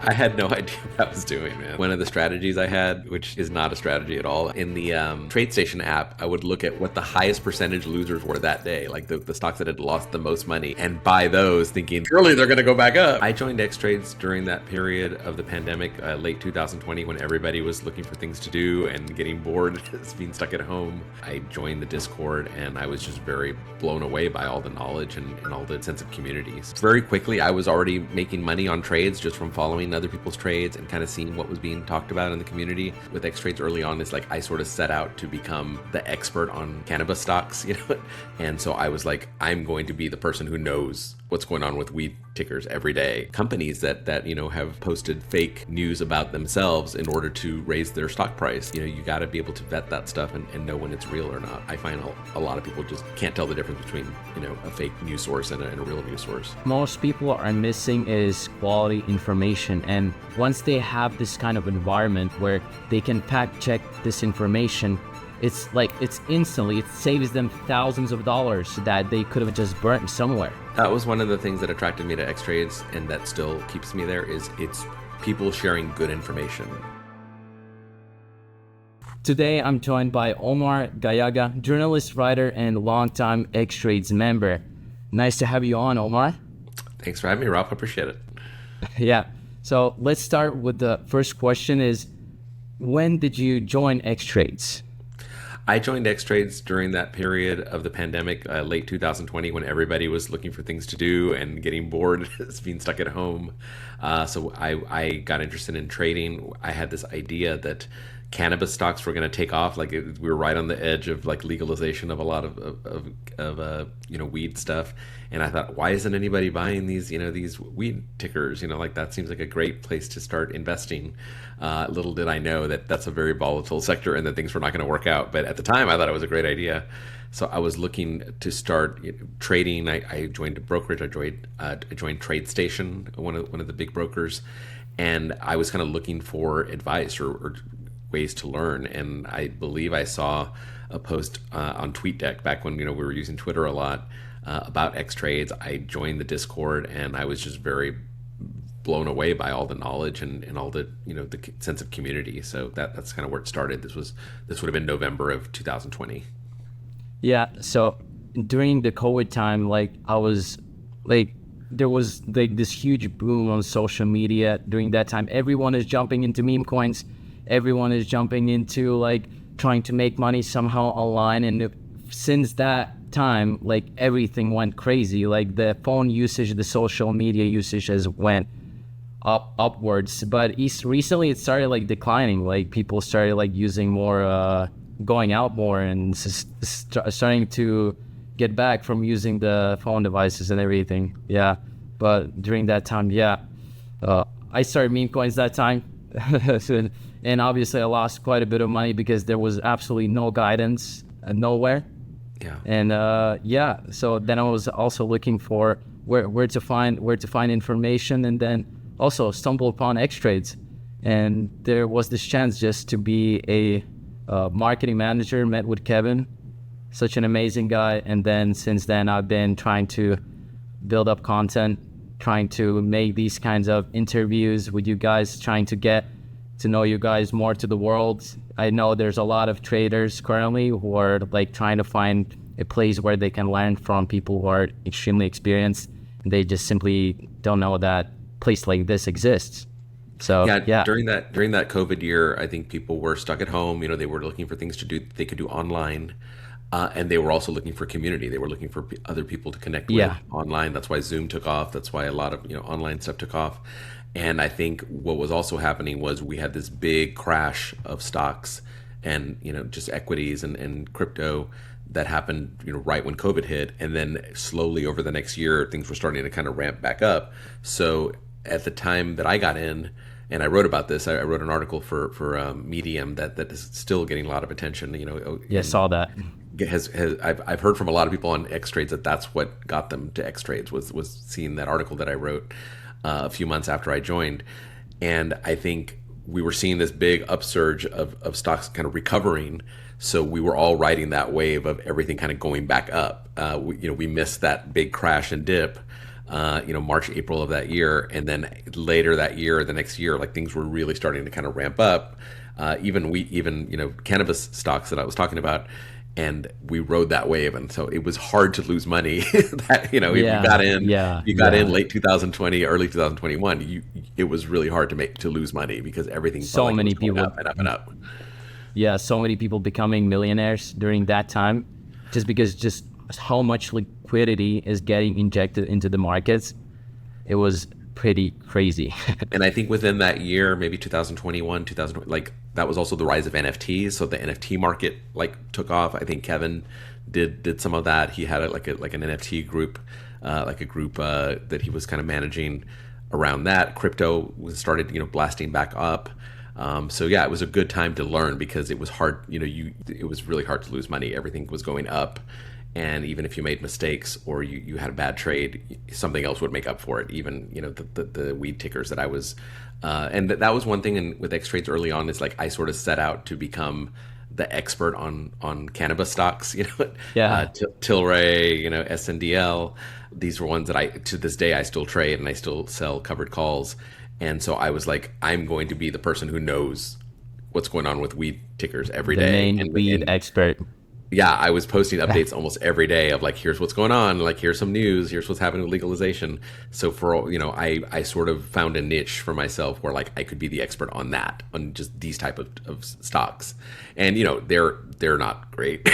I had no idea what I was doing, man. One of the strategies I had, which is not a strategy at all, in the TradeStation app, I would look at what the highest percentage losers were that day, like the stocks that had lost the most money, and buy those thinking, surely they're going to go back up. I joined Xtrades during that period of the pandemic, late 2020, when everybody was looking for things to do and getting bored, being stuck at home. I joined the Discord, and I was just very blown away by all the knowledge and all the sense of communities. Very quickly, I was already making money on trades just from following other people's trades and kind of seeing what was being talked about in the community. With Xtrades early on, it's like I sort of set out to become the expert on cannabis stocks, and so I was like, I'm going to be the person who knows what's going on with weed tickers every day. Companies that have posted fake news about themselves in order to raise their stock price. You got to be able to vet that stuff and know when it's real or not. I find a lot of people just can't tell the difference between a fake news source and a real news source. Most people are missing is quality information, and once they have this kind of environment where they can fact check this information, it's instantly, it saves them thousands of dollars that they could have just burnt somewhere. That was one of the things that attracted me to Xtrades, and that still keeps me there, is it's people sharing good information. Today, I'm joined by Omar Gallaga, journalist, writer, and longtime Xtrades member. Nice to have you on, Omar. Thanks for having me, Rob. I appreciate it. Yeah. So let's start with the first question is, when did you join Xtrades? I joined Xtrades during that period of the pandemic, late 2020, when everybody was looking for things to do and getting bored, being stuck at home. So I got interested in trading. I had this idea that cannabis stocks were going to take off. We were right on the edge of legalization of a lot of weed stuff. And I thought, why isn't anybody buying these weed tickers? That seems like a great place to start investing. Little did I know that that's a very volatile sector and that things were not going to work out. But at the time, I thought it was a great idea. So I was looking to start trading. I joined a brokerage. I joined TradeStation, one of the big brokers, and I was kind of looking for advice or ways to learn. And I believe I saw a post on TweetDeck back when we were using Twitter a lot about Xtrades. I joined the Discord, and I was just very blown away by all the knowledge and all the the sense of community. So that's kind of where it started. This would have been November of 2020. Yeah. So during the COVID time, there was this huge boom on social media during that time. Everyone is jumping into meme coins. Everyone is jumping into trying to make money somehow online. And since that time, everything went crazy. The phone usage, the social media usage has went upwards. But recently it started declining. People started using more, going out more, and starting to get back from using the phone devices and everything. Yeah. But during that time, I started meme coins that time. And obviously I lost quite a bit of money because there was absolutely no guidance nowhere. Yeah. And so then I was also looking for where to find information, and then also stumbled upon Xtrades. And there was this chance just to be a marketing manager, met with Kevin, such an amazing guy. And then since then I've been trying to build up content, trying to make these kinds of interviews with you guys, trying to get to know you guys more to the world. I know there's a lot of traders currently who are trying to find a place where they can learn from people who are extremely experienced. They just simply don't know that place like this exists. So yeah. During that COVID year, I think people were stuck at home. They were looking for things to do they could do online. And they were also looking for community. They were looking for other people to connect with online. That's why Zoom took off. That's why a lot of online stuff took off. And I think what was also happening was we had this big crash of stocks and just equities and crypto that happened right when COVID hit. And then slowly over the next year, things were starting to kind of ramp back up. So at the time that I got in, and I wrote about this, I wrote an article for Medium that is still getting a lot of attention. Yeah, I saw that. I've heard from a lot of people on Xtrades that's what got them to Xtrades was seeing that article that I wrote a few months after I joined. And I think we were seeing this big upsurge of stocks kind of recovering. So we were all riding that wave of everything kind of going back up. We missed that big crash and dip March, April of that year, and then later that year, the next year, like things were really starting to kind of ramp up. Even cannabis stocks that I was talking about, and we rode that wave, and so it was hard to lose money. That if you got Yeah, in, yeah, you got in yeah. late 2020, early 2021, it was really hard to lose money because everything felt So like it was many going people, up and up and up. yeah, so many people becoming millionaires during that time, just because just how much liquidity is getting injected into the markets. It was pretty crazy. And I think within that year, maybe 2021, 2020, like that was also the rise of NFTs. So the NFT market like took off. I think Kevin did some of that. He had like an NFT group, like a group that he was kind of managing around that. Crypto was started blasting back up. So yeah, it was a good time to learn because it was hard. It was really hard to lose money. Everything was going up, and even if you made mistakes or you had a bad trade, something else would make up for it. Even the weed tickers that I was, and that was one thing. And with Xtrades early on, is like I sort of set out to become the expert on cannabis stocks. Yeah, Tilray, SNDL. These were ones that to this day I still trade and I still sell covered calls. And so I was like, I'm going to be the person who knows what's going on with weed tickers every the day. main weed And expert. yeah, I was posting updates almost every day of like, here's what's going on, like here's some news, here's what's happening with legalization. So I sort of found a niche for myself where like I could be the expert on that, on just these type of stocks. And they're not great.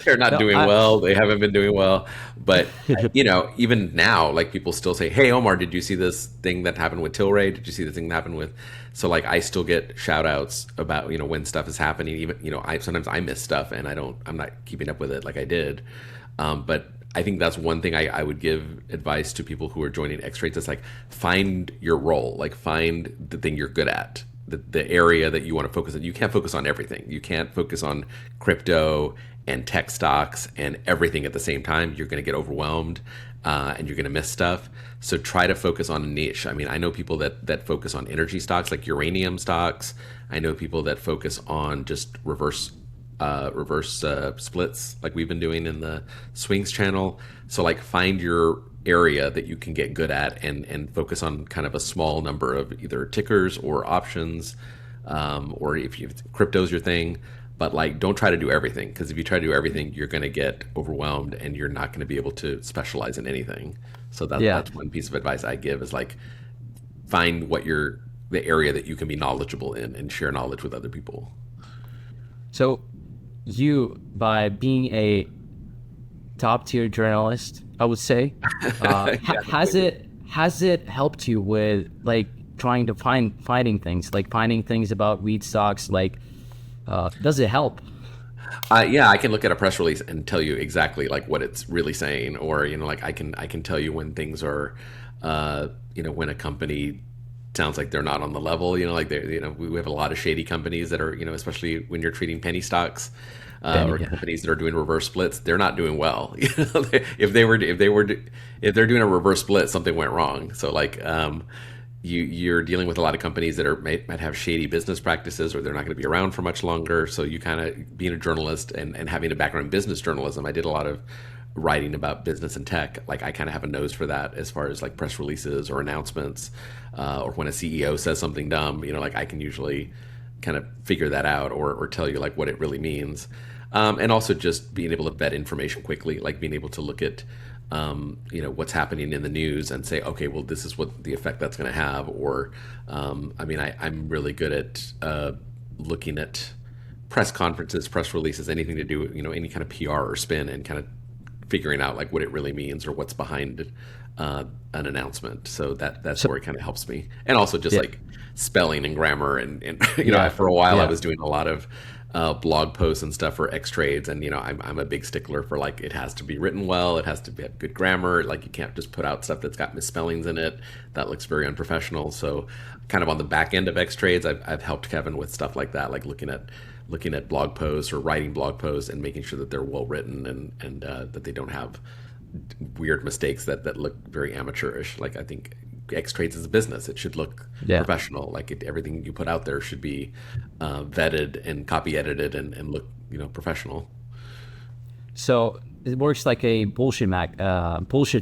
They're not No, doing well. They haven't been doing well. But even now, like people still say, "Hey, Omar, did you see this thing that happened with Tilray? Did you see the thing that happened with?" So like I still get shout outs about when stuff is happening. Even I sometimes I miss stuff and I'm not keeping up with it like I did. But I think that's one thing I would give advice to people who are joining X-Rates. It's like find your role, like find the thing you're good at, the area that you want to focus on. You can't focus on everything. You can't focus on crypto and tech stocks and everything at the same time. You're going to get overwhelmed and you're going to miss stuff. So try to focus on a niche. I mean, I know people that focus on energy stocks like uranium stocks. I know people that focus on just reverse splits like we've been doing in the swings channel. So like find your area that you can get good at and focus on kind of a small number of either tickers or options, or if crypto's your thing. But like don't try to do everything, because if you try to do everything, you're going to get overwhelmed and you're not going to be able to specialize in anything. So yeah. that's one piece of advice I give is like find the area that you can be knowledgeable in and share knowledge with other people. So you, by being a top tier journalist, I would say, has it helped you with like trying to finding things about weed stocks? Like, does it help? Yeah, I can look at a press release and tell you exactly like what it's really saying, or like I can tell you when things are, when a company sounds like they're not on the level. Like we have a lot of shady companies that are especially when you're treating penny stocks. Or Yeah. companies that are doing reverse splits, they're not doing well. If they're doing a reverse split, something went wrong. So like, you're dealing with a lot of companies that might have shady business practices, or they're not going to be around for much longer. So you kind of being a journalist and having a background in business journalism, I did a lot of writing about business and tech. Like I kind of have a nose for that as far as like press releases or announcements, or when a CEO says something dumb, like I can usually kind of figure that out or tell you like what it really means. And also just being able to vet information quickly, like being able to look at, what's happening in the news and say, okay, well, this is what the effect that's going to have. Or, I'm really good at looking at press conferences, press releases, anything to do with, any kind of PR or spin, and kind of figuring out like what it really means or what's behind an announcement. So that's where it kind of helps me. And also just Yeah, like spelling and grammar and yeah, for a while I yeah. was doing a lot of blog posts and stuff for Xtrades, and I'm a big stickler for like it has to be written well, it has to have good grammar, like you can't just put out stuff that's got misspellings in it. That looks very unprofessional. So kind of on the back end of Xtrades, I've helped Kevin with stuff like that, like looking at blog posts or writing blog posts and making sure that they're well written and that they don't have weird mistakes that look very amateurish. Like I think Xtrades is a business; it should look Yeah. professional. Like everything you put out there should be vetted and copy edited and look professional. So it works like a bullshit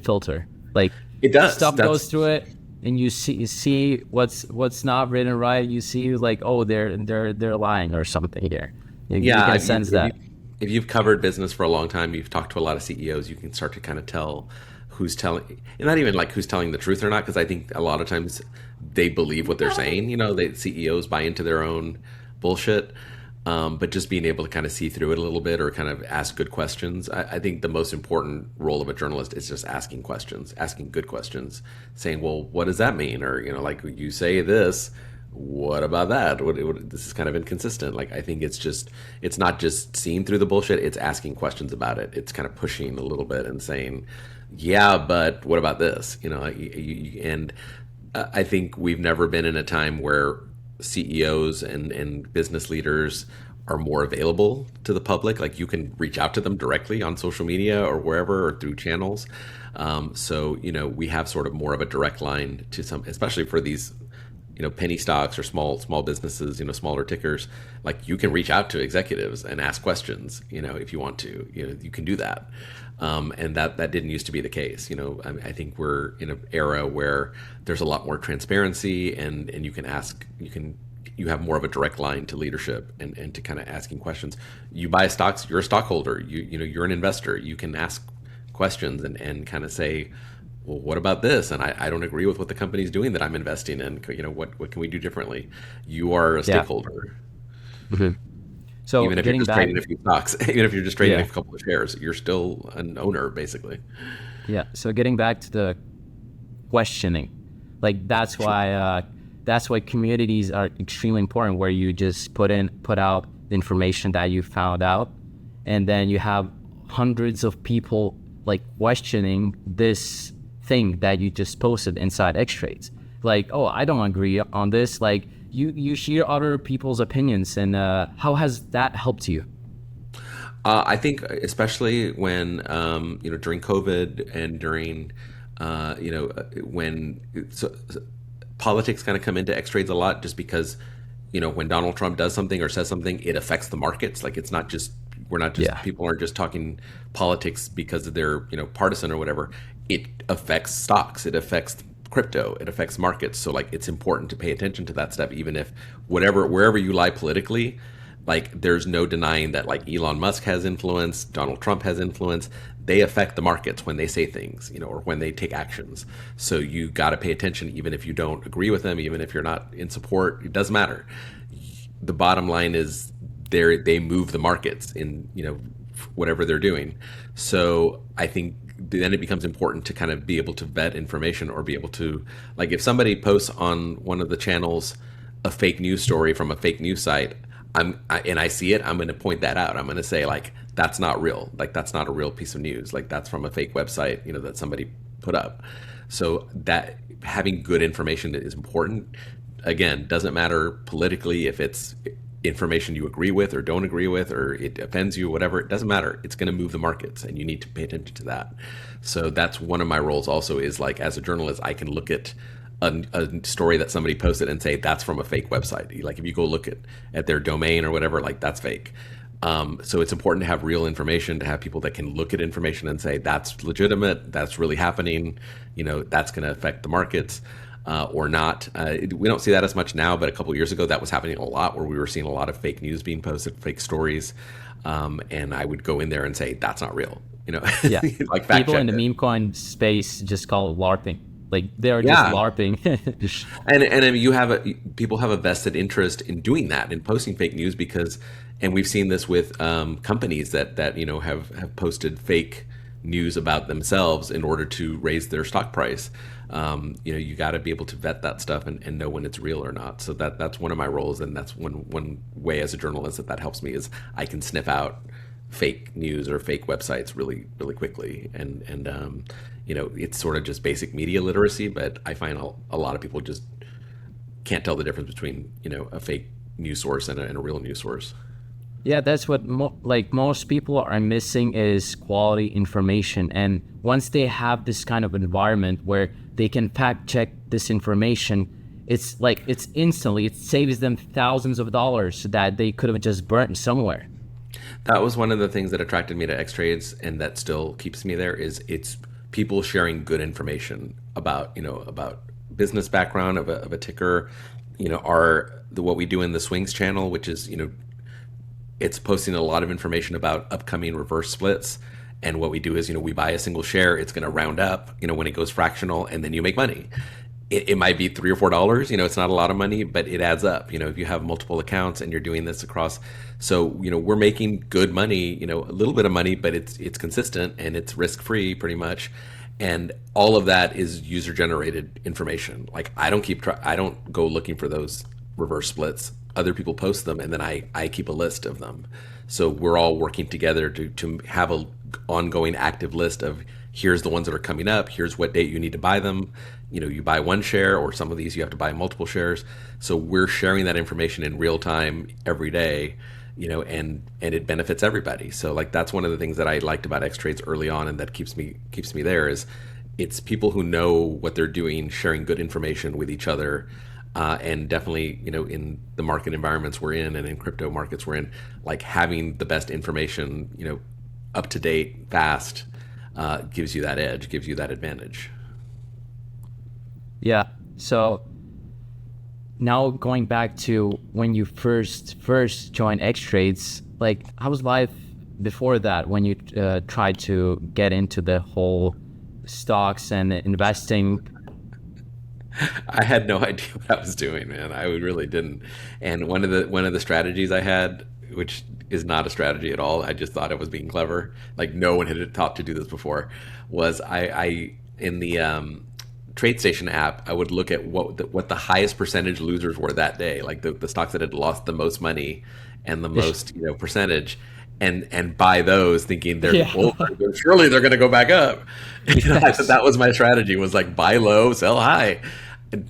filter. Like It does. stuff goes That's through it, and you see what's not written right. You see like, oh, they're lying or something here. You Yeah, can sense that. if you've covered business for a long time, you've talked to a lot of CEOs, you can start to kind of tell who's telling, and not even like who's telling the truth or not, because I think a lot of times they believe what they're saying. They CEOs buy into their own bullshit. But just being able to kind of see through it a little bit or kind of ask good questions. I think the most important role of a journalist is just asking questions, asking good questions, saying, well, what does that mean? Or, like you say this, what about that? This is kind of inconsistent. Like, I think it's not just seeing through the bullshit, it's asking questions about it. It's kind of pushing a little bit and saying, yeah, but what about this? And I think we've never been in a time where CEOs and business leaders are more available to the public. Like, you can reach out to them directly on social media or wherever or through channels. So we have sort of more of a direct line to some, especially for these penny stocks or small businesses, smaller tickers. Like, you can reach out to executives and ask questions, if you want to. You can do that. And that didn't used to be the case. I think we're in an era where there's a lot more transparency, and you can ask, you have more of a direct line to leadership and to kind of asking questions. You buy stocks, you're a stockholder, you're an investor. You can ask questions and kind of say, well, what about this? And I don't agree with what the company's doing that I'm investing in. What can we do differently? You are a Yeah. stakeholder. hmm So Even if you're getting just back, trading a few stocks, even if you're just trading a yeah, couple of shares, you're still an owner, basically. yeah. So getting back to the questioning, like that's why communities are extremely important, where you just put out the information that you found out, and then you have hundreds of people like questioning this thing that you just posted inside Xtrades. Like, oh, I don't agree on this. Like, you hear other people's opinions, and how has that helped you? I think especially when during COVID and during when politics kind of come into X trades a lot, just because when Donald Trump does something or says something, it affects the markets. Like, it's not just we're not just Yeah. people aren't just talking politics because of their partisan or whatever. It affects stocks. It affects crypto. It affects markets. So, like, it's important to pay attention to that stuff, even if wherever you lie politically. Like, there's no denying that, like, Elon Musk has influence, Donald Trump has influence. They affect the markets when they say things, or when they take actions. So you got to pay attention, even if you don't agree with them, even if you're not in support. It doesn't matter. The bottom line is they move the markets in whatever they're doing. So I think then it becomes important to kind of be able to vet information, or be able to, like, if somebody posts on one of the channels a fake news story from a fake news site, and I see it, I'm going to point that out. I'm going to say, like, that's not real. Like, that's not a real piece of news. Like, that's from a fake website, that somebody put up. So that having good information is important. Again, doesn't matter politically if it's information you agree with or don't agree with, or it offends you, whatever. It doesn't matter. It's going to move the markets, and you need to pay attention to that. So that's one of my roles also, is, like, as a journalist, I can look at a story that somebody posted and say that's from a fake website. Like, if you go look at their domain or whatever, like, that's fake. So it's important to have real information, to have people that can look at information and say that's legitimate, that's really happening, that's going to affect the markets or not. We don't see that as much now, but a couple of years ago that was happening a lot, where we were seeing a lot of fake news being posted, fake stories, and I would go in there and say that's not real. Yeah. Like, fact People check in the it. meme coin space just call it LARPing. Like, they're just Yeah. LARPing. And I mean, people have a vested interest in doing that, in posting fake news, because, and we've seen this with companies that have posted fake news about themselves in order to raise their stock price. You got to be able to vet that stuff and know when it's real or not. So that's one of my roles, and that's one way as a journalist that helps me, is I can sniff out fake news or fake websites really really quickly, and it's sort of just basic media literacy, but I find a lot of people just can't tell the difference between a fake news source and a real news source. Yeah, that's what most people are missing, is quality information. And once they have this kind of environment where they can fact check this information, it's instantly, it saves them thousands of dollars that they could have just burnt somewhere. That was one of the things that attracted me to Xtrades, and that still keeps me there, is it's people sharing good information about, about business background of a ticker, what we do in the swings channel, which is, it's posting a lot of information about upcoming reverse splits. And what we do is, we buy a single share, it's going to round up, when it goes fractional, and then you make money. It might be $3 or $4, it's not a lot of money, but it adds up. If you have multiple accounts and you're doing this across, so, we're making good money, a little bit of money, but it's consistent and it's risk free pretty much. And all of that is user generated information. Like I don't go looking for those reverse splits. Other people post them, and then I keep a list of them. So we're all working together to have a ongoing active list of, here's the ones that are coming up, here's what date you need to buy them. You buy one share, or some of these you have to buy multiple shares. So we're sharing that information in real time every day, and it benefits everybody. So like that's one of the things that I liked about Xtrades early on, and that keeps me there, is it's people who know what they're doing, sharing good information with each other. And definitely, in the market environments we're in and in crypto markets we're in, like having the best information, up to date, fast, gives you that edge, gives you that advantage. Yeah. So now going back to when you first joined Xtrades, like how was life before that when you tried to get into the whole stocks and investing? I had no idea what I was doing, man. I really didn't. And one of the strategies I had, which is not a strategy at all, I just thought I was being clever. Like no one had taught to do this before. Was I in the TradeStation app, I would look at what the highest percentage losers were that day, like the stocks that had lost the most money and the most percentage, and buy those, thinking surely they're going to go back up. I thought that was my strategy, was like buy low, sell high,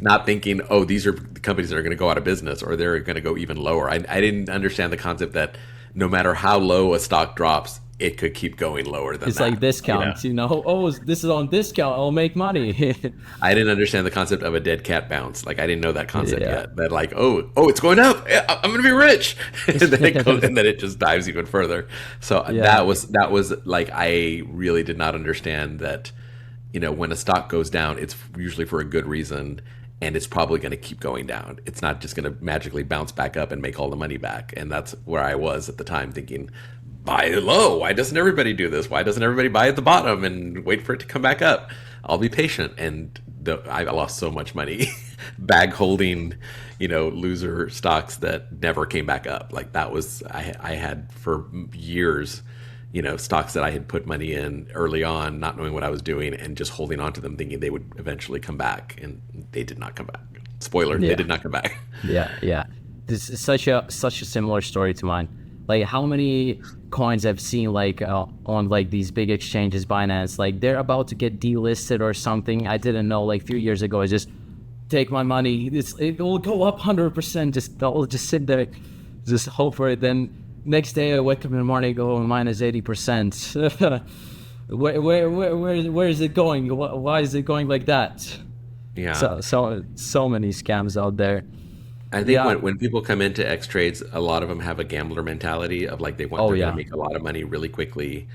not thinking, oh, these are the companies that are going to go out of business or they're going to go even lower. I didn't understand the concept that no matter how low a stock drops, it could keep going lower than it's that. Like discounts, oh, this is on discount, I'll make money. I didn't understand the concept of a dead cat bounce. Like I didn't know that concept yet. That like, oh, it's going up, I'm gonna be rich. And then it just dives even further. So that was like, I really did not understand that, when a stock goes down, it's usually for a good reason, and it's probably going to keep going down. It's not just going to magically bounce back up and make all the money back. And that's where I was at the time, thinking, buy low. Why doesn't everybody do this? Why doesn't everybody buy at the bottom and wait for it to come back up? I'll be patient. And I lost so much money bag holding, loser stocks that never came back up. Like that was, I had for years, stocks that I had put money in early on, not knowing what I was doing, and just holding on to them, thinking they would eventually come back, and they did not come back. Spoiler, they did not come back. Yeah. This is such a similar story to mine. Like how many coins I've seen like on like these big exchanges, Binance, like they're about to get delisted or something. I didn't know, like 3 years ago, I just take my money. It will go up 100%. I'll just sit there, just hope for it. Then next day I wake up in the morning, go minus 80%. Where is it going? Why is it going like that? Yeah. So many scams out there. I think when people come into Xtrades, a lot of them have a gambler mentality of like they're going to make a lot of money really quickly.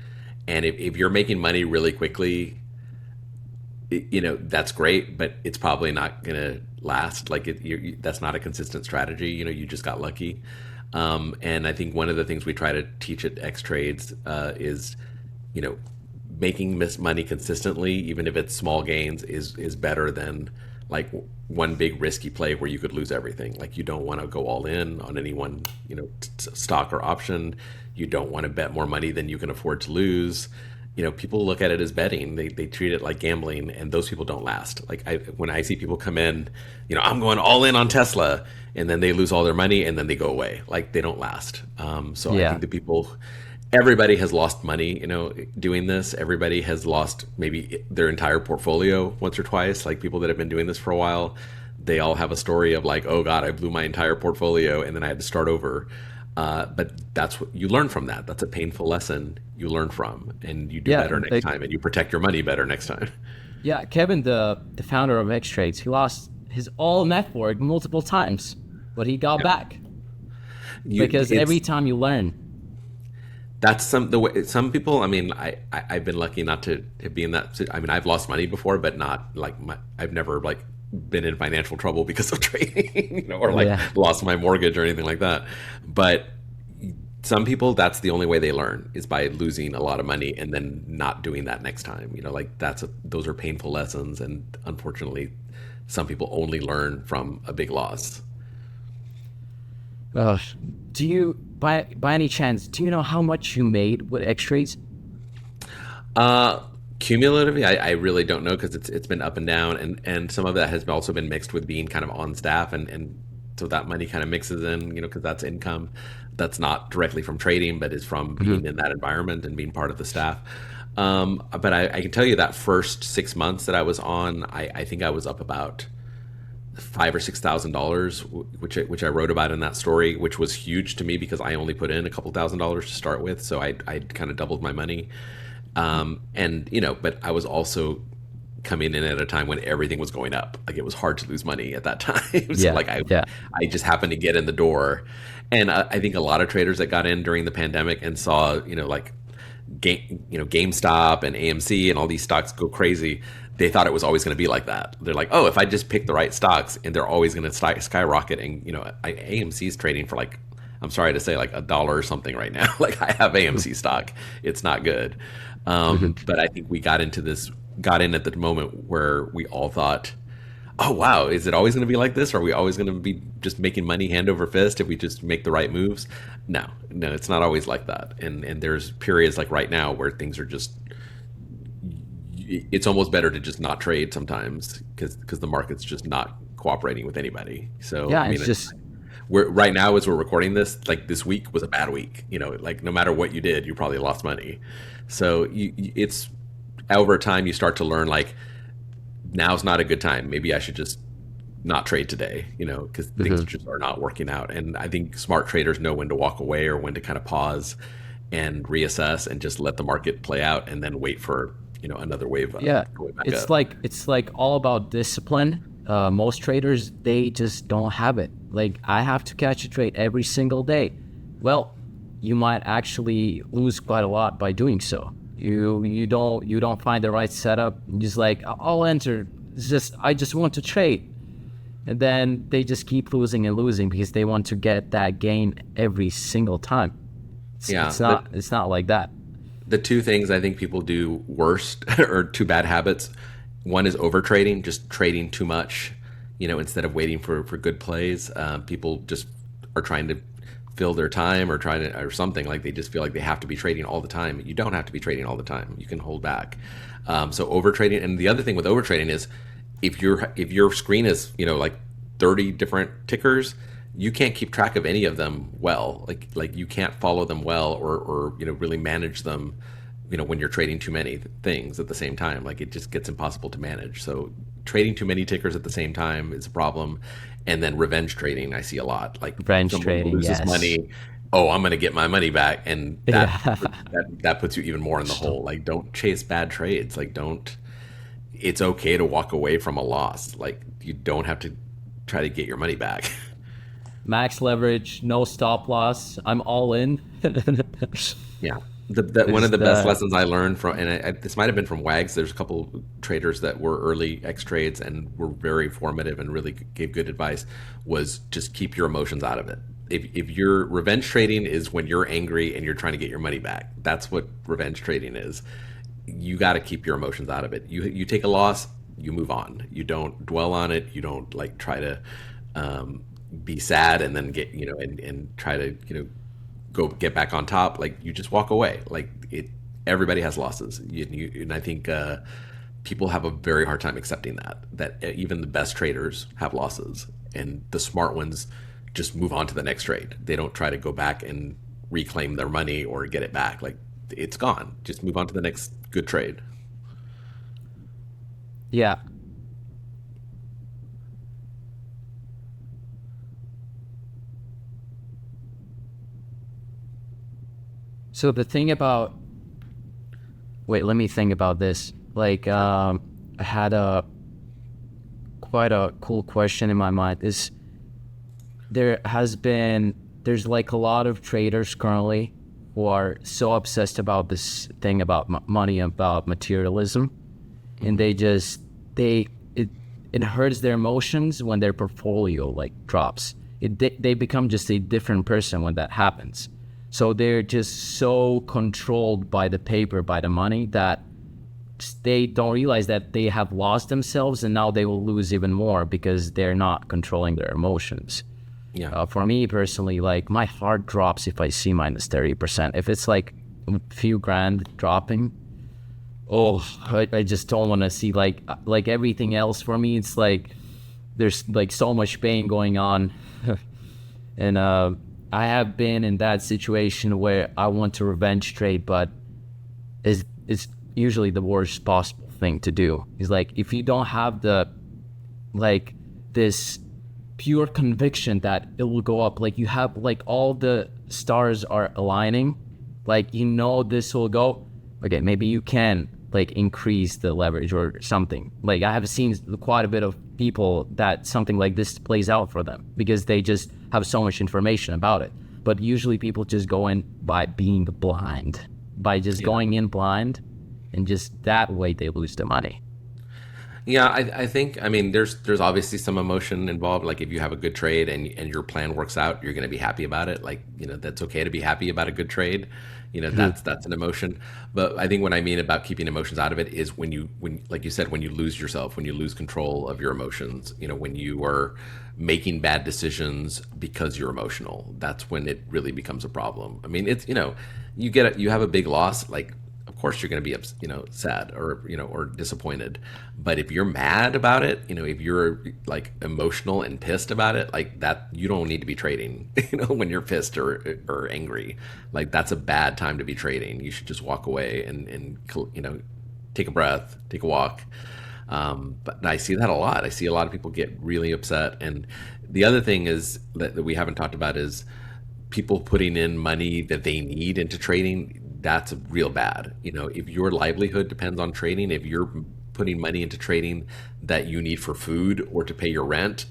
And if you're making money really quickly, that's great, but it's probably not going to last. Like that's not a consistent strategy. You just got lucky. And I think one of the things we try to teach at Xtrades is, making money consistently, even if it's small gains, is better than like one big risky play where you could lose everything. Like you don't want to go all in on any one, stock or option. You don't want to bet more money than you can afford to lose. People look at it as betting. They treat it like gambling, and those people don't last. Like when I see people come in, I'm going all in on Tesla, and then they lose all their money and then they go away. Like they don't last. I think everybody has lost money, doing this. Everybody has lost maybe their entire portfolio once or twice. Like people that have been doing this for a while, they all have a story of like, oh God, I blew my entire portfolio and then I had to start over. But that's what you learn from that. That's a painful lesson you learn from, and you do better next time, and you protect your money better next time. Yeah, Kevin, the founder of Xtrades, he lost his all network multiple times, but he got back. Because every time you learn. That's the way some people. I mean, I've been lucky not to be in that. I mean, I've lost money before, but not like I've never like been in financial trouble because of trading, or like Yeah. lost my mortgage or anything like that. But some people, that's the only way they learn is by losing a lot of money and then not doing that next time. Like those are painful lessons, and unfortunately, some people only learn from a big loss. Uh, do you, by any chance, do you know how much you made with Xtrades? Uh, Cumulatively, I really don't know because it's been up and down, and some of that has also been mixed with being kind of on staff, and so that money kind of mixes in, because that's income that's not directly from trading, but is from being in that environment and being part of the staff. But I can tell you that first 6 months that I was on, I think I was up about $5,000 or $6,000, which I wrote about in that story, which was huge to me because I only put in a couple $1,000s to start with, so I kind of doubled my money. And but I was also coming in at a time when everything was going up. Like it was hard to lose money at that time. So Yeah, like yeah, I just happened to get in the door, and I think a lot of traders that got in during the pandemic and saw like GameStop and AMC and all these stocks go crazy. They thought it was always going to be like that. They're like, oh, if I just pick the right stocks, and they're always going to skyrocket. And AMC is trading for like, I'm sorry to say, like $1 or something right now. Like I have AMC stock, it's not good. But I think we got in at the moment where we all thought, oh wow, is it always going to be like this? Are we always going to be just making money hand over fist if we just make the right moves? No, no, it's not always like that. And there's periods like right now where things are just, it's almost better to just not trade sometimes because the market's just not cooperating with anybody. So yeah. I mean, It's just we're right now as we're recording this, like this week was a bad week. Like no matter what you did, you probably lost money. So it's over time you start to learn like now's not a good time. Maybe I should just not trade today, because things just are not working out. And I think smart traders know when to walk away or when to kind of pause and reassess and just let the market play out and then wait for another wave yeah. going back It's up. like all about discipline. Most traders, they just don't have it. Like I have to catch a trade every single day. Well, you might actually lose quite a lot by doing so. You don't find the right setup. You just like, I'll enter. I just want to trade, and then they just keep losing and losing because they want to get that gain every single time. Yeah, It's not like that. the two things I think people do worst or two bad habits. One is over trading, just trading too much, instead of waiting for good plays. People just are trying to fill their time or trying to or something, like they just feel like they have to be trading all the time. You don't have to be trading all the time. You can hold back. So over trading, and the other thing with over trading is if your screen is like 30 different tickers, you can't keep track of any of them well. Like you can't follow them well or really manage them. When you're trading too many things at the same time, like it just gets impossible to manage. So trading too many tickers at the same time is a problem. And then revenge trading, I see a lot. Like Revenge someone trading, loses yes. money, oh, I'm going to get my money back, and that, Yeah. that that puts you even more in the hole. Like don't chase bad trades. Like don't. It's okay to walk away from a loss. Like you don't have to try to get your money back. Max leverage, no stop loss. I'm all in. Yeah. One of Just the best lessons I learned from, and this might have been from Wags. There's a couple traders that were early X trades and were very formative and really gave good advice. Was just keep your emotions out of it. If your revenge trading is when you're angry and you're trying to get your money back, that's what revenge trading is. You got to keep your emotions out of it. You take a loss, you move on. You don't dwell on it. You don't like try to be sad and then get and try to go get back on top. Like you just walk away. Like it, everybody has losses. And I think people have a very hard time accepting that even the best traders have losses, and the smart ones just move on to the next trade. They don't try to go back and reclaim their money or get it back. Like it's gone. Just move on to the next good trade. Yeah. So the thing about wait, let me think about this. Like, I had a quite a cool question in my mind. Is there's like a lot of traders currently who are so obsessed about this thing about money, about materialism, and it hurts their emotions when their portfolio like drops. They become just a different person when that happens. So they're just so controlled by the paper, by the money, that they don't realize that they have lost themselves, and now they will lose even more because they're not controlling their emotions. Yeah. For me personally, like my heart drops if I see minus 30%. If it's like a few grand dropping, I just don't want to see like everything else. For me, it's like there's like so much pain going on. And I have been in that situation where I want to revenge trade, but it's usually the worst possible thing to do. Is like if you don't have the like this pure conviction that it will go up, like you have like all the stars are aligning, like this will go, okay, maybe you can like increase the leverage or something. Like I have seen quite a bit of people that something like this plays out for them because they just have so much information about it. But usually people just go in by being blind, by just going in blind, and just that way they lose the money. Yeah, I think, I mean, there's obviously some emotion involved. Like if you have a good trade and your plan works out, you're going to be happy about it. Like, that's okay to be happy about a good trade. That's an emotion. But I think what I mean about keeping emotions out of it is when like you said, when you lose yourself, when you lose control of your emotions, when you are making bad decisions because you're emotional, that's when it really becomes a problem. I mean, it's, you have a big loss, like, of course you're going to be sad or disappointed, but if you're mad about it, if you're like emotional and pissed about it, like that, you don't need to be trading. When you're pissed or angry, like that's a bad time to be trading. You should just walk away and take a breath, take a walk. But I see that a lot. I see a lot of people get really upset. And the other thing is that we haven't talked about is people putting in money that they need into trading. That's real bad. If your livelihood depends on trading, if you're putting money into trading that you need for food or to pay your rent,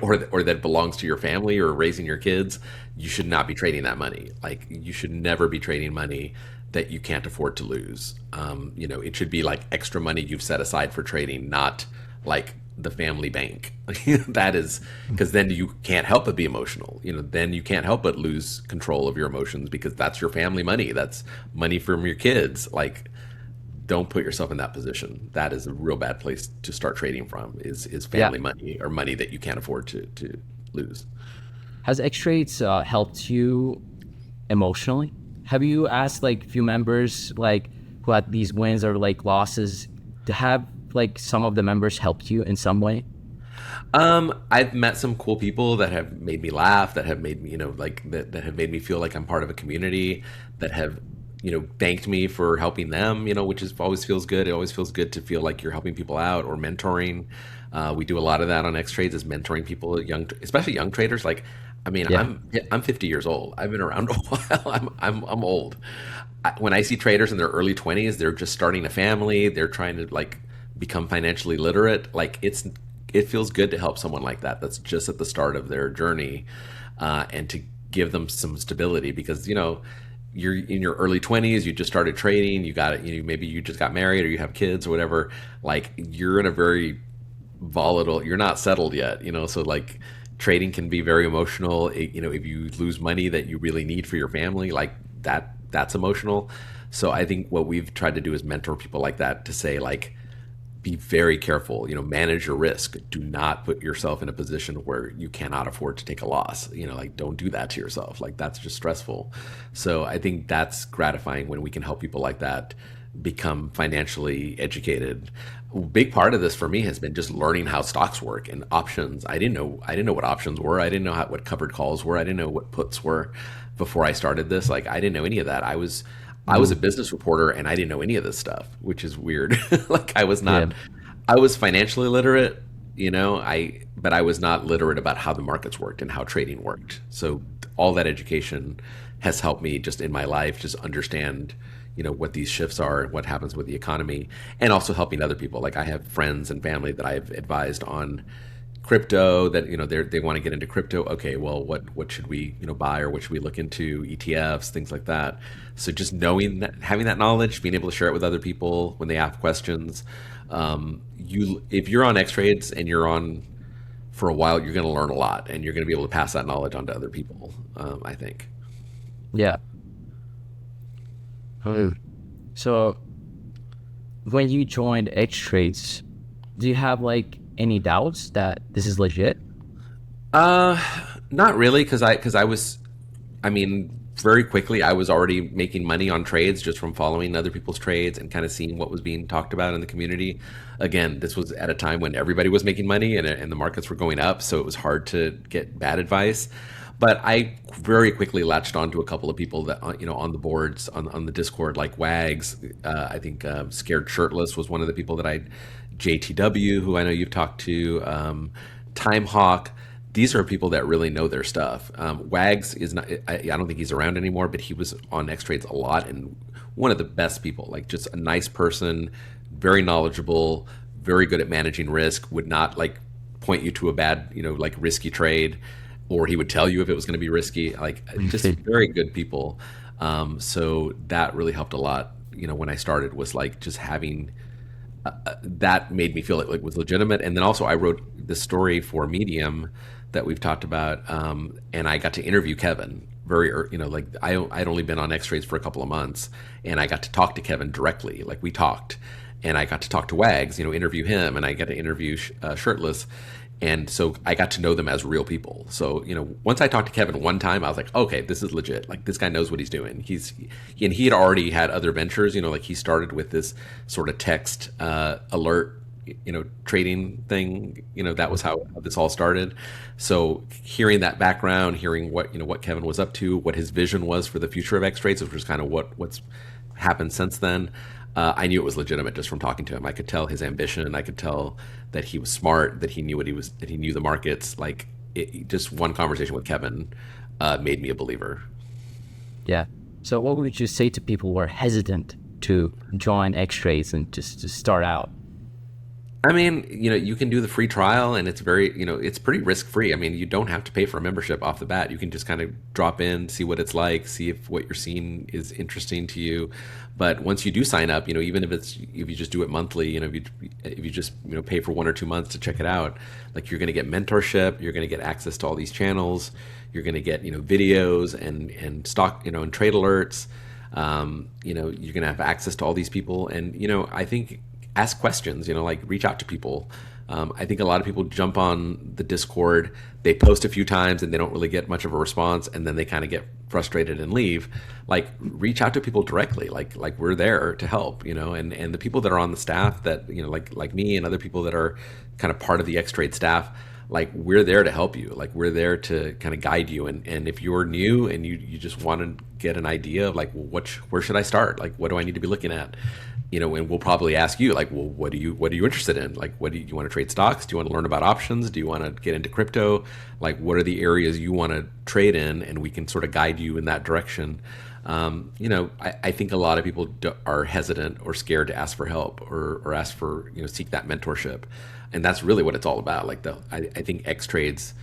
or that belongs to your family or raising your kids, you should not be trading that money. Like you should never be trading money that you can't afford to lose. It should be like extra money you've set aside for trading, not like the family bank. That is because then you can't help but be emotional. Then you can't help but lose control of your emotions because that's your family money. That's money from your kids. Like, don't put yourself in that position. That is a real bad place to start trading from. Is family money or money that you can't afford to lose. Has Xtrades helped you emotionally? Have you asked like few members like who had these wins or like losses to have like some of the members helped you in some way? I've met some cool people that have made me laugh, that have made me, that have made me feel like I'm part of a community, that have, thanked me for helping them, which always feels good. It always feels good to feel like you're helping people out or mentoring. We do a lot of that on Xtrades, is mentoring people, especially young traders. Like, I mean, I'm 50 years old. I've been around a while. I'm old. When I see traders in their early 20s, they're just starting a family. They're trying to like become financially literate. Like it feels good to help someone like that. That's just at the start of their journey, and to give them some stability because you're in your early 20s. You just started trading. You got it. Maybe you just got married or you have kids or whatever. Like you're in a very volatile. You're not settled yet. So like trading can be very emotional. If you lose money that you really need for your family, like that's emotional. So I think what we've tried to do is mentor people like that to say like, be very careful, manage your risk. Do not put yourself in a position where you cannot afford to take a loss. Like don't do that to yourself. Like that's just stressful. So I think that's gratifying when we can help people like that become financially educated. A big part of this for me has been just learning how stocks work and options. I didn't know what options were. I didn't know what covered calls were. I didn't know what puts were before I started this. Like I didn't know any of that. I was a business reporter and I didn't know any of this stuff, which is weird. Like I was not, I was financially literate, but I was not literate about how the markets worked and how trading worked. So all that education has helped me just in my life, just understand, what these shifts are and what happens with the economy, and also helping other people. Like I have friends and family that I've advised on, crypto that they want to get into crypto. Okay, well, what should we buy, or what should we look into? ETFs, things like that. So just knowing that, having that knowledge, being able to share it with other people when they ask questions. You if you're on Xtrades and you're on for a while, you're going to learn a lot, and you're going to be able to pass that knowledge on to other people. I think. Yeah. Hmm. So when you joined Xtrades, do you have like any doubts that this is legit? Uh, Not really, because I was, I mean, very quickly I was already making money on trades just from following other people's trades and kind of seeing what was being talked about in the community. Again, this was at a time when everybody was making money, and the markets were going up, so it was hard to get bad advice. But I very quickly latched on to a couple of people that on the boards on the Discord, like Wags. I think Scared Shirtless was one of the people that JTW, who I know you've talked to, Time Hawk. These are people that really know their stuff. Wags is not, I don't think he's around anymore, but he was on Xtrades a lot, and one of the best people, like just a nice person, very knowledgeable, very good at managing risk, would not like point you to a bad, like risky trade, or he would tell you if it was going to be risky, like just very good people. So that really helped a lot, when I started, was like just having that made me feel like it was legitimate. And then also I wrote this story for Medium that we've talked about, and I got to interview Kevin like I'd only been on Xtrades for a couple of months, and I got to talk to Kevin directly. Like we talked, and I got to talk to Wags, interview him, and I got to interview Shirtless. And so I got to know them as real people. So, once I talked to Kevin one time, I was like, okay, this is legit. Like this guy knows what he's doing. And he had already had other ventures, like he started with this sort of text alert, trading thing. That was how this all started. So hearing that background, hearing what Kevin was up to, what his vision was for the future of Xtrades, which was kind of what's happened since then. I knew it was legitimate just from talking to him. I could tell his ambition. I could tell that he was smart, that he knew that he knew the markets. Like just one conversation with Kevin made me a believer. Yeah. So what would you say to people who are hesitant to join Xtrades and just to start out? I mean, you can do the free trial, and it's very, it's pretty risk free. I mean, you don't have to pay for a membership off the bat. You can just kind of drop in, see what it's like, see if what you're seeing is interesting to you. But once you do sign up, even if you just do it monthly, if you just pay for 1 or 2 months to check it out, like you're going to get mentorship, you're going to get access to all these channels, you're going to get videos and stock and trade alerts. You're going to have access to all these people, and I think ask questions, like reach out to people. I think a lot of people jump on the Discord, they post a few times and they don't really get much of a response, and then they kind of get frustrated and leave. Like reach out to people directly, like we're there to help, and the people that are on the staff that, like me and other people that are kind of part of the X-Trade staff, like we're there to help you. Like we're there to kind of guide you. And if you're new and you just want to get an idea of like, well, where should I start? Like, what do I need to be looking at? And we'll probably ask you like, well, what are you interested in? Like, do you want to trade stocks? Do you want to learn about options? Do you want to get into crypto? Like, what are the areas you want to trade in? And we can sort of guide you in that direction. I think a lot of people are hesitant or scared to ask for help or ask for, seek that mentorship. And that's really what it's all about. Like I think Xtrades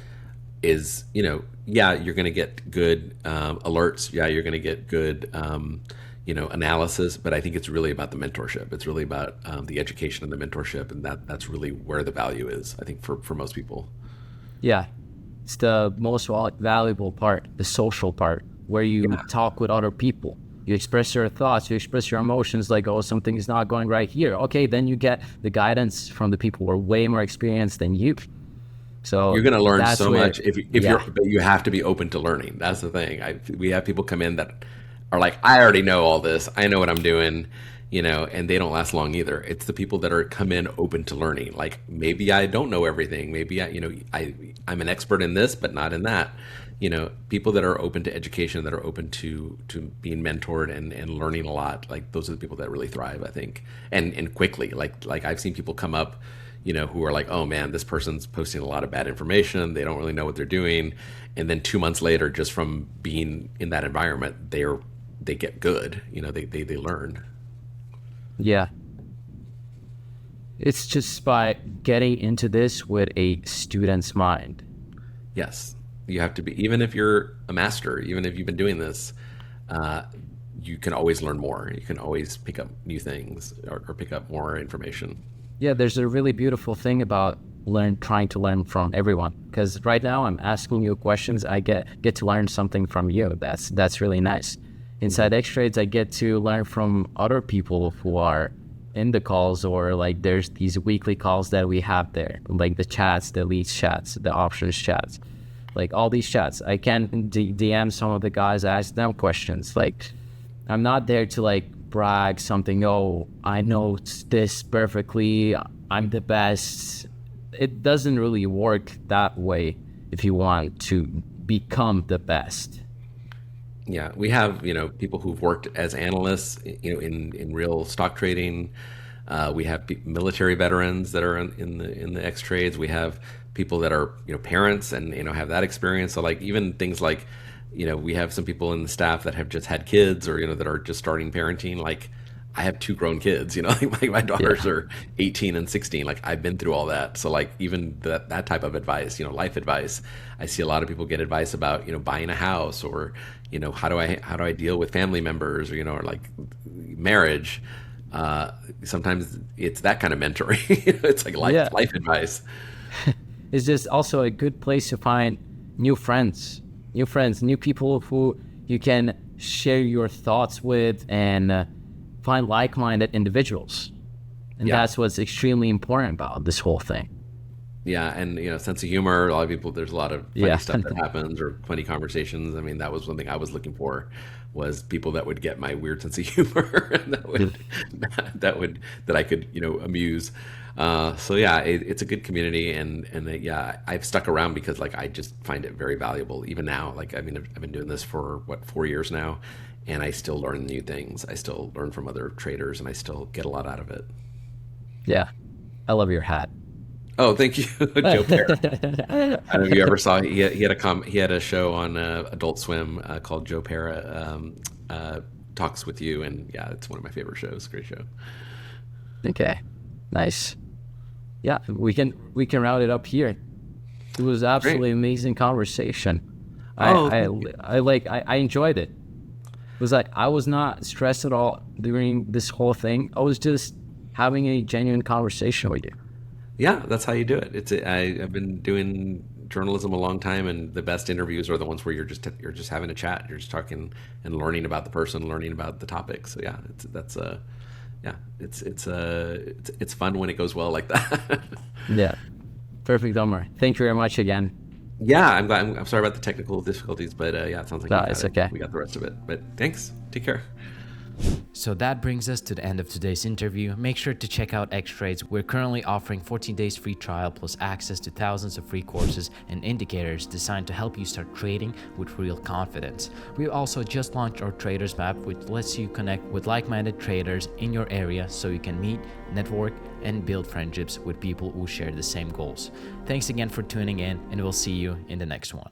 is, yeah, you're going to get good alerts. Yeah, you're going to get good, analysis. But I think it's really about the mentorship. It's really about the education and the mentorship. And that's really where the value is, I think, for most people. Yeah. It's the most valuable part, the social part, where you talk with other people. You express your thoughts, you express your emotions, like, oh, something is not going right here. Okay, then you get the guidance from the people who are way more experienced than you. So you're going to learn so much if but you have to be open to learning. That's the thing. We have people come in that are like, I already know all this. I know what I'm doing, and they don't last long either. It's the people that are come in open to learning. Like maybe I don't know everything. Maybe I'm an expert in this, but not in that. People that are open to education, that are open to being mentored and learning a lot, like those are the people that really thrive, I think, and quickly. Like I've seen people come up, who are like, oh man, this person's posting a lot of bad information. They don't really know what they're doing, and then 2 months later, just from being in that environment, they get good. They learn. Yeah. It's just by getting into this with a student's mind. Yes, you have to be, even if you're a master, even if you've been doing this, uh, you can always learn more. You can always pick up new things or pick up more information. Yeah, there's a really beautiful thing about trying to learn from everyone. Because right now I'm asking you questions, I get to learn something from you. That's really nice. Inside Xtrades, I get to learn from other people who are in the calls, or like there's these weekly calls that we have there, like the chats, the leads chats, the options chats, like all these chats. I can DM some of the guys, ask them questions. Like, I'm not there to like brag something, oh, I know this perfectly, I'm the best. It doesn't really work that way if you want to become the best. Yeah, we have, people who've worked as analysts, in real stock trading. We have military veterans that are in the X trades. We have people that are, parents and, have that experience. So like even things like, we have some people in the staff that have just had kids, or, that are just starting parenting. Like I have two grown kids, like my daughters Yeah. are 18 and 16. Like I've been through all that. So like even that type of advice, life advice, I see a lot of people get advice about, buying a house, or, how do I deal with family members, or like marriage. Sometimes it's that kind of mentoring. It's like Yeah. life advice. It's just also a good place to find new people who you can share your thoughts with, and find like-minded individuals. And Yeah. that's what's extremely important about this whole thing. Yeah, and sense of humor. A lot of people, there's a lot of funny Yeah. stuff that happens, or funny conversations. I mean, that was one thing I was looking for, was people that would get my weird sense of humor, and that I could amuse. So yeah, it's a good community, and yeah, I've stuck around because like I just find it very valuable even now. Like I mean, I've been doing this for what, 4 years now, and I still learn new things. I still learn from other traders, and I still get a lot out of it. Yeah. I love your hat. Oh, thank you, Joe Pear. I don't know if you ever saw, he had a show on Adult Swim called Joe Pera Talks with You, and yeah, it's one of my favorite shows. Great show. Okay. Nice. Yeah, we can round it up here. It was Great. absolutely amazing conversation. I Oh, I thank you. I enjoyed it. It was like I was not stressed at all during this whole thing. I was just having a genuine conversation with you. Yeah, that's how you do it. I've been doing journalism a long time, and the best interviews are the ones where you're just having a chat. You're just talking and learning about the person, learning about the topic. So yeah, it's fun when it goes well like that. Yeah. Perfect, Omar. Thank you very much again. Yeah, I'm glad. I'm sorry about the technical difficulties, but yeah, it sounds like No, we got it's it. okay. We got the rest of it. But thanks. Take care. So that brings us to the end of today's interview. Make sure to check out Xtrades. We're currently offering 14 days free trial plus access to thousands of free courses and indicators designed to help you start trading with real confidence. We also just launched our Traders Map, which lets you connect with like-minded traders in your area so you can meet, network, and build friendships with people who share the same goals. Thanks again for tuning in, and we'll see you in the next one.